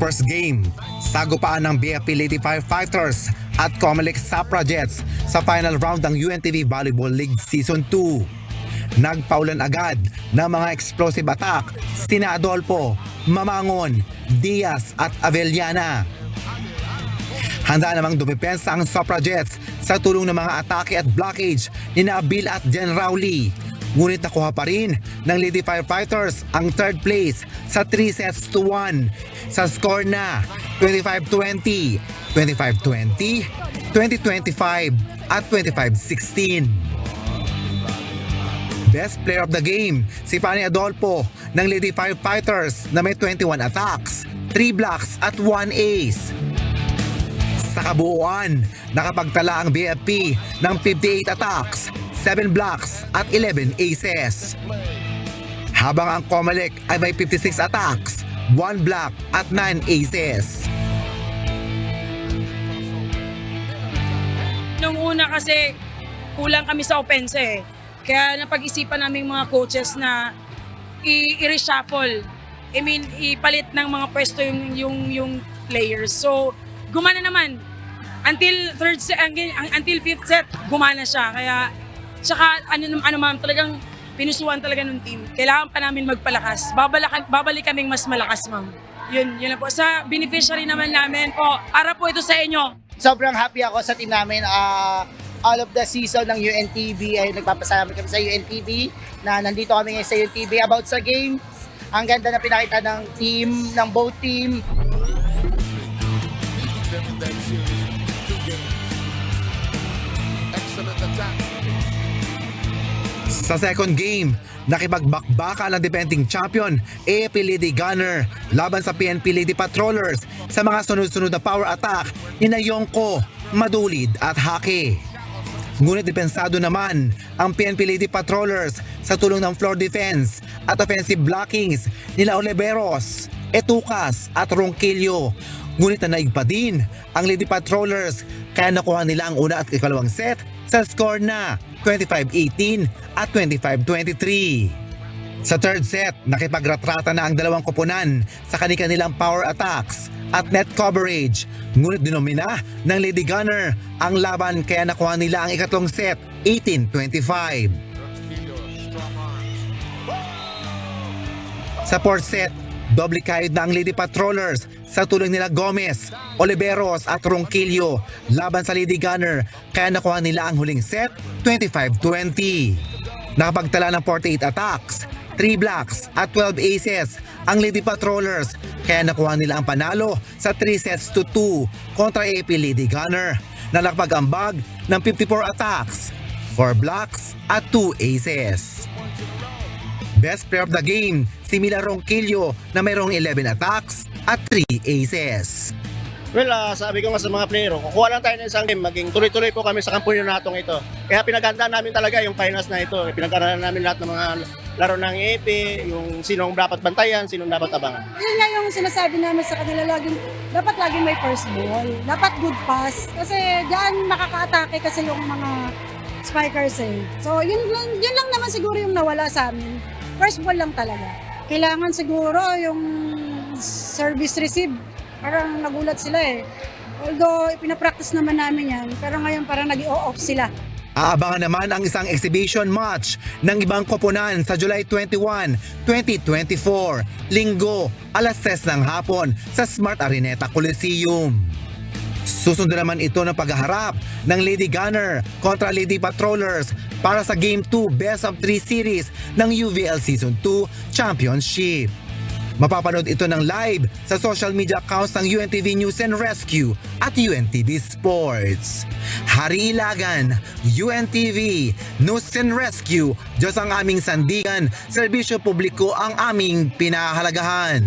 first game, sagupaan ng BFP Lady Firefighters at Comelec Saprajets sa final round ng UNTV Volleyball League Season 2. Nagpaulan agad ng mga explosive attack sina Adolfo, Mamangon, Diaz at Avellana. Handa namang dumepensa ang Saprajets sa tulong ng mga atake at blockage ni Abil at Jen Rowley. Ngunit nakuha pa rin ng Lady Firefighters ang third place sa 3-1 sa score na 25-20, 25-20, 20-25 at 25-16. Best player of the game, si Pani Adolfo ng Lady Firefighters na may 21 attacks, 3 blocks at 1 ace. Sa kabuuan, nakapagtala ang BFP ng 58 attacks, 7 blocks at 11 aces. Habang ang Comelec ay may 56 attacks, 1 block at 9 aces. Nung una kasi kulang kami sa offense eh. Kaya napag-isipan namin mga coaches na i-reshuffle. I mean, ipalit ng mga pwesto yung players. So, gumana naman. Until fifth set, gumana siya. Kaya, tsaka ano ma'am, talagang pinusuan talaga ng team. Kailangan pa namin magpalakas. Babalik kaming mas malakas, ma'am. Yun lang po. Sa beneficiary naman namin po, para po ito sa inyo. Sobrang happy ako sa team namin. All of the season ng UNTV ay nagpapasalamat kami sa UNTV na nandito kami ngayon sa UNTV about sa game. Ang ganda na pinakita ng team, ng both team. Sa second game, nakipagbakbaka ng defending champion AFP Lady Gunner laban sa PNP Lady Patrollers sa mga sunod-sunod na power attack ni Yongko, Madulid at Hake. Ngunit depensado naman ang PNP Lady Patrollers sa tulong ng floor defense at offensive blockings nila Oliveros, Etucas at Ronquillo. Ngunit nanaig pa din ang Lady Patrollers kaya nakuha nila ang una at ikalawang set sa score na 25-18 at 25-23. Sa third set, nakipagratrata na ang dalawang koponan sa kanilang power attacks at net coverage. Ngunit dinomina ng Lady Gunner ang laban kaya nakuha nila ang ikatlong set 18-25. Sa fourth set, doble kayod na ang Lady Patrollers sa tulong nila Gomez, Oliveros at Ronquillo laban sa Lady Gunner kaya nakuha nila ang huling set 25-20. Nakapagtala ng 48 attacks, 3 blocks at 12 aces ang Lady Patrollers kaya nakuha nila ang panalo sa 3-2 kontra AP Lady Gunner na nakapag-ambag ng 54 attacks, 4 blocks at 2 aces. Best player of the game, si Mila Ronquillo na mayroong 11 attacks at 3 aces. Well, sabi ko nga sa mga player, kukuha lang tayo ng isang game, maging tuloy-tuloy po kami sa kampo natong ito. Kaya pinaghandaan namin talaga yung finals na ito. Pinaghandaan namin lahat ng mga laro ng EP, yung sinong dapat bantayan, sinong dapat abangan. Yun nga yung sinasabi namin sa kanila, dapat laging may first ball. Dapat good pass. Kasi diyan makaka-atake kasi yung mga spikers eh. So yun lang naman siguro yung nawala sa amin. First ball lang talaga. Kailangan siguro yung service receive. Parang nagulat sila eh. Although pinapractice naman namin yan, pero ngayon parang nag-i-off sila. Aabangan naman ang isang exhibition match ng ibang koponan sa July 21, 2024, Linggo, alas 3 ng hapon sa Smart Araneta Coliseum. Susunod naman ito ng paghaharap ng Lady Gunner kontra Lady Patrollers para sa Game 2 Best of 3 Series ng UVL Season 2 Championship. Mapapanood ito ng live sa social media accounts ng UNTV News and Rescue at UNTV Sports. Hari Ilagan, UNTV News and Rescue, Diyos ang aming sandigan, serbisyo publiko ang aming pinahahalagahan.